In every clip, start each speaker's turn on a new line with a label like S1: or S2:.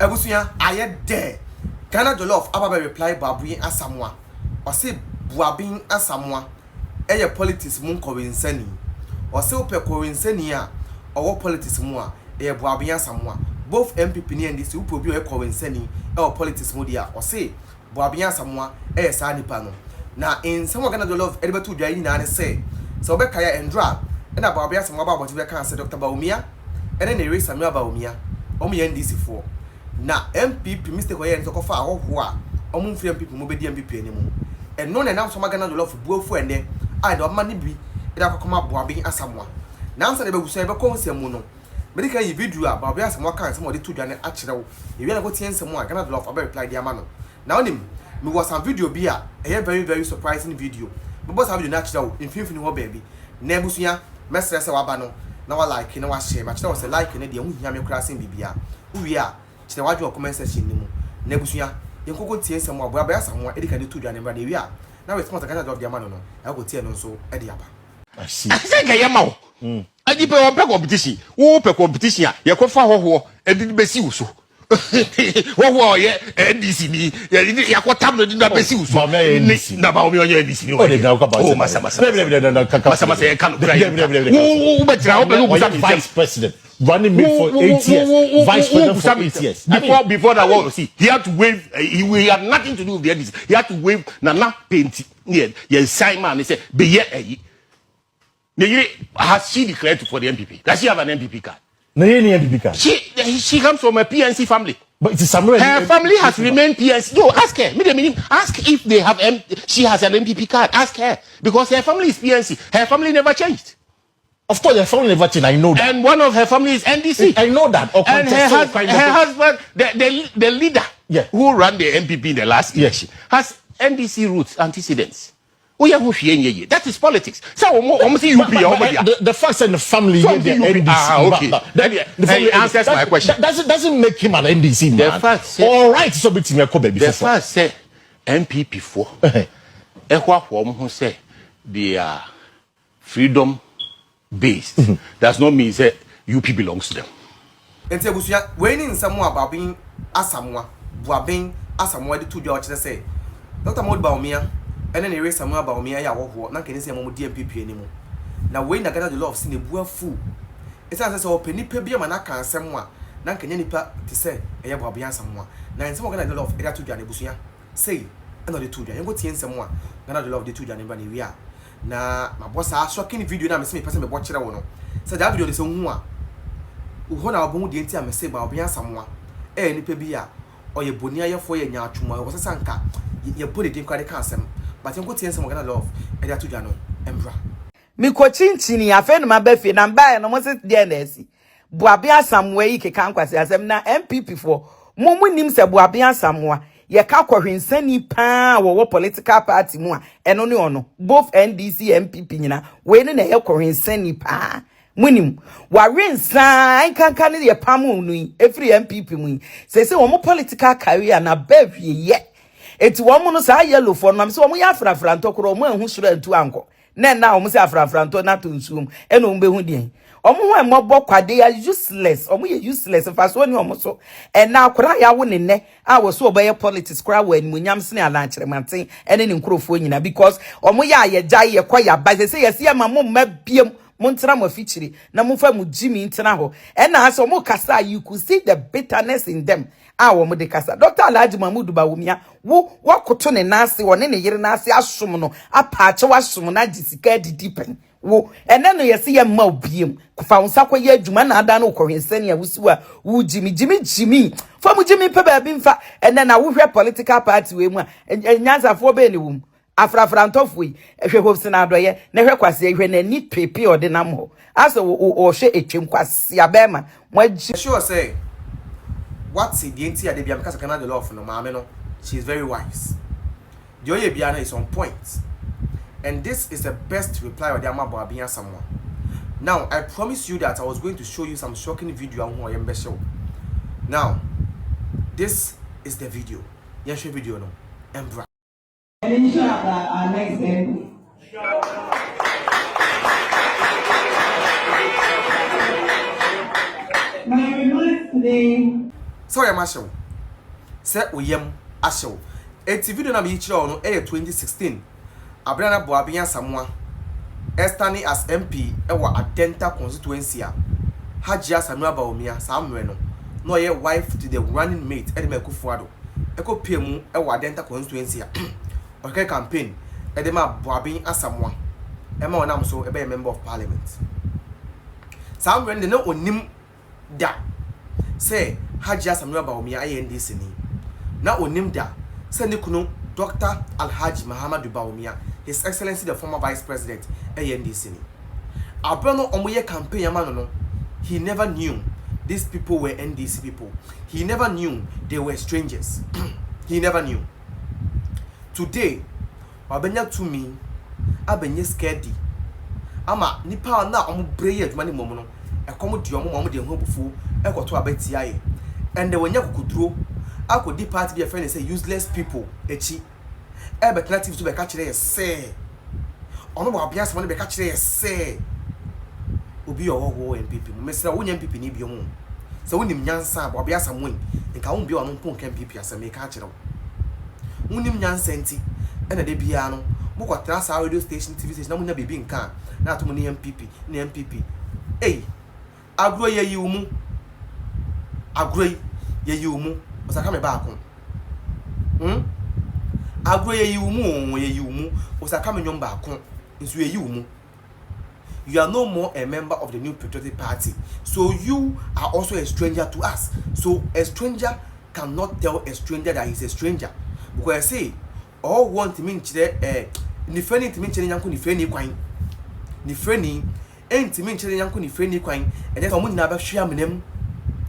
S1: Ebusuya aye there. Ghana Jolof Ababe Replies Buaben Asamoah. Or say Buaben Asamoah. Eye politics mun kowinsani. Or say ope kowinsani a or politics mu a eye Buaben Asamoah. Both MPP ni NDC who probi o kowinsani or politics mu dia. Or say Buaben Asamoah eye sa nipa no. Na in some Ghana Jolof edebetu dwa yi na ne say so be kaya endra e na Buaben Asamoah ba botibe kan say Dr. Baumia e na Eeii Samuel Baumia omo ye NDC for na MPP mistake oye nso kofa ahoho a omo mfiri MPP mo bedi MPP enimu eno na nam so Ghana Jolof buafu ene ai do ma ne bi e da kokoma Buaben Asamoah na nsa de beguso e be konsem no medical yi video a Buaben Asamoah kan se mo de to dwane a kirewo e wi na ko tie nsem a Ghana Jolof aba reply dia ma no na onim me was some video bi a very surprising video me boss video na kirewo infinifini ho baby na ebusuya mesre se waba no na wa like na wa share ma kirewo se like na de hu hia me kra sen bibia uwi a chine wadwo comment section ni mu na ebusuya yenkoko tie nsem a Buaben Asamoah edika de to dwane bra de wi a na response Ghana Jolof dia ma no no e ko tie no so e de aba
S2: I say ga yema wo adi pe o pe competition wo pe competition ye ko fa hoho e di be si wo so wo ye NDC ni ya ko tam no di na be si wo so na ba o mi onye NDC ni o masa masa ye kan wo be tira wo be no
S3: vice president running mate for 8 years vice president for 8 years
S2: before that war see he had to wave he had nothing to do with the NDC he had to wave na paint ye sign man he say be ye has she declared for the MPP? Does she have an MPP card?
S3: No, any MPP card.
S2: She comes from a PNC family.
S3: But it's somewhere.
S2: Her family has remained PNC. No, ask her. Ask if they have. She has an MPP card. Ask her because her family is PNC. Her family never changed.
S3: Of course, her family never changed. I know that.
S2: And one of her family is NDC.
S3: I know that.
S2: And her husband, the leader, who ran the MPP in the last election, has NDC roots, antecedents. That is politics. So,
S3: the fact that the family
S2: okay. Answers my question.
S3: Doesn't make him an NDC man.
S2: The fact
S3: all right, so bit me before.
S2: The fact say MPP for who say they are freedom based. Does not mean say UP belongs to them.
S1: Enti ebusuya we ni nsamo Buaben Asamoah Buaben Asamoah de to dwa say Dr. Baumia and then Eeii Samuel Baumia ya wo na kene se mo DMPP enimu na we na Ghana Jolof se ne buafu esa se o penipa bia ma na kan asem a na kene nipa te se eye Buaben Asamoah na nsem Ghana Jolof e da to dwa ne busuya sei e no de to dwa yengo tie nsem a Ghana Jolof de to dwa ne ba ne wi a na ma bossa shocking video na me se me pese me bo kire wo no se da video de se hu a wo na obo hu de enti a me se Buaben Asamoah e nipa bia oye boni ayefo ye nya atwuma wo se sanka ye bodi de kwade kan asem but you go tie nsem Ghana Jolof e da to dwa no embra
S4: mi ko chinchini afa no mabafi na mba no mo se de na asi Buaben Asamoah yi ke kan kwase asem na MPP for mo munim se Buaben Asamoah ye ka kwahwensani pa wo political party mu a eno ne ono both NDC MPP nyina we ne na ye kwahwensani pa munim warensan kankan ne ye pamu nu efri MPP mu se wo mo political career na bahwie ye eti wo mu no sa yellow for no so wo ya frafra ntokoro mo ehu sura ntu anko na wo mu se afrafra nto na to nsuum eno wo behu dien omo ho emobọ kwade ya useless omo ye useless fa so ni omo so na akora ya wo ne a wo so obeye politics kora wo animunyam sene ala nkyeremante ene ne nkrofo nyina because omo ya agya ye kwa ya ba se ye se ma mo mabiem Montana mo feature na mo fa mu Jimmy ntena ho na aso mo kasa you could see the bitterness in them wo mo de kasa Dr. Alhaji Mahmood Bawumia wo wakoto ne nase wo ne yire nase asom no apaache wasom na jisika didipen wo no yesi ye ma obiem fa unsa kwa ye adwuma na ada na okohwensani a wusiwa wo Jimmy fa mu Jimmy pe ba bi mfa na wo hwe political party we mu a nyansafo be ne wum afrafra ntofui ehwe hobsi na adoye na hwe kwase ehwe na ni pepe odinam ho aso o hwe etwem kwase abema mo
S1: sure say what's the enti ade bia because Ghana Jolof no maame no she is very wise the oye bia na is on point and this is the best reply of the Buaben Asamoah. Now I promise you that I was going to show you some shocking video on who I am show. Now this is the video. Yes, video no embra
S5: And inshallah, our next MP. My remarks today
S1: So ya mashew. Se oyem ahyew. Eti video na me chiro no 2016. Abrana Buaben Asamoah standing as MP ewa Adenta constituency a Hajia Samuel Baumia Samuel no ye wife to the running mate Edema Kufuado eko piemu ewa Adenta constituency a okay campaign Edema Buaben Asamoah ema onam so ebe member of parliament Samuel de no onim da say Hajia Samuel Baumia INDC ni na onim da say ne kunu Dr. Alhaji Muhammadu Baumia, His Excellency the former Vice President, ANDC. Abrono omoye campaign yamano, he never knew these people were NDC people. He never knew they were strangers. He never knew. Today, wabenya to me, abenye scared. Ama nipa na omo breye adwuma momo no, ekomo di omo de ho bufu, ekoto abetiaye. And the wenya kukuduro akodi party be a friend say useless people echi alternative to be catch there say ono Buaben Asamoah be catch there say obi owo MPP me say wonya MPP ni bi omo say wonim nyansa Buaben Asamoah nka won bi ono pon kan MPP asem e ka kire wonim nyansa nti ena de bia no mo kwatra sa radio station TV station na munya bebi nka na atomo ni MPP ni MPP agro ye yi umu agro ye yi umu osaka me ba akon agro ye yiumu osaka me nyom ba akon nso ye yiumu. You are no more a member of the new patriotic party, so you are also a stranger to us. So a stranger cannot tell a stranger that he's a stranger, because I say all want to mean ni friend to mean yanko ni friend ni kwan ni friend ni enti mean yanko ni friend ni kwan and then omo nyina ba hwea menem.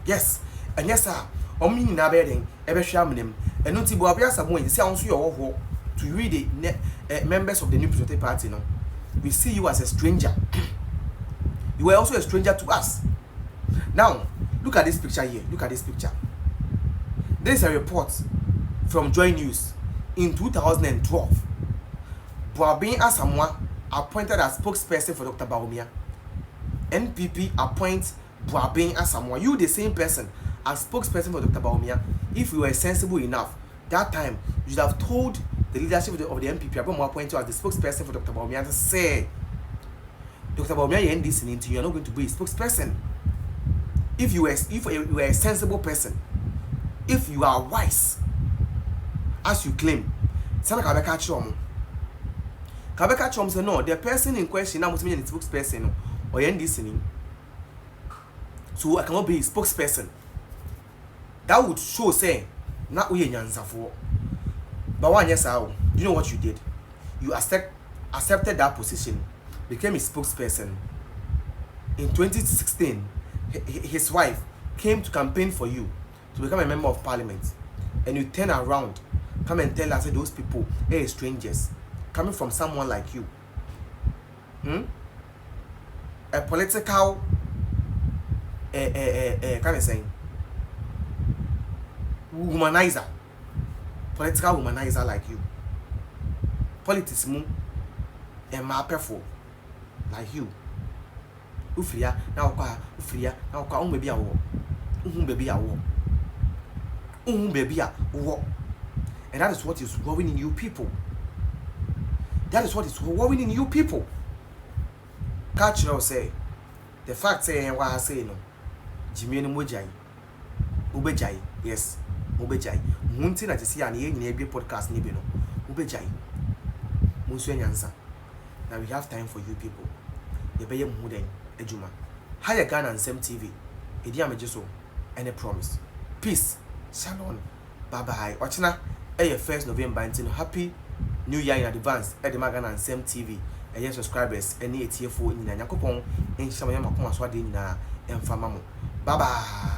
S1: Yes, and yes sir, omo nyina ba den e ba hwea menem. And no Buaben Asamoah say also your to read the members of the new patriotic party no. We see you as a stranger. You were also a stranger to us. Now, look at this picture here. Look at this picture. There is a report from Joy News in 2012. Buaben Asamoah appointed as spokesperson for Dr. Baumia. NPP appoints Buaben Asamoah. You the same person as spokesperson for Dr. Baumia. If you were sensible enough, that time you should have told the leadership of the NPP about appointing you as the spokesperson for Dr. Baumia to say, Dr. Baumia, you're in this and you're not going to be a spokesperson. If you were a sensible person, if you are wise, as you claim, Sana Kabeka Chom. Kabeka Chom said, no, the person in question now must be a spokesperson or you're in this. So I cannot be a spokesperson. That would show, say, not we nyansa for. But one yes, you know what you did? You accepted that position, became a spokesperson. In 2016, his wife came to campaign for you to become a member of parliament, and you turn around, come and tell us that those people, hey, strangers, coming from someone like you, a political, kind of saying, womanizer, political womanizer like you, politics mu and mapeful like you. Ufria now kwa ufria now kwa baby a wo baby a wo baby a wo, and that is what is worrying in you people. That is what is worrying in you people. Catch you say the fact say and what I say no Jimmy no mojai ubejai. Yes, ubejai munti na tisi ya ni nyina podcast ni bi no ubejai munsu nyansa. Now we have time for you people. You be mu den ejuma higher Ghana and Sem TV edi amejeso any promise. Peace, shalom, bye bye. Ochina your 1st November until happy new year in advance at the Ghana and Sem TV. And your subscribers any ATF in Yakopon in Shamayama Koma Swadi na Enfamamo. Bye bye.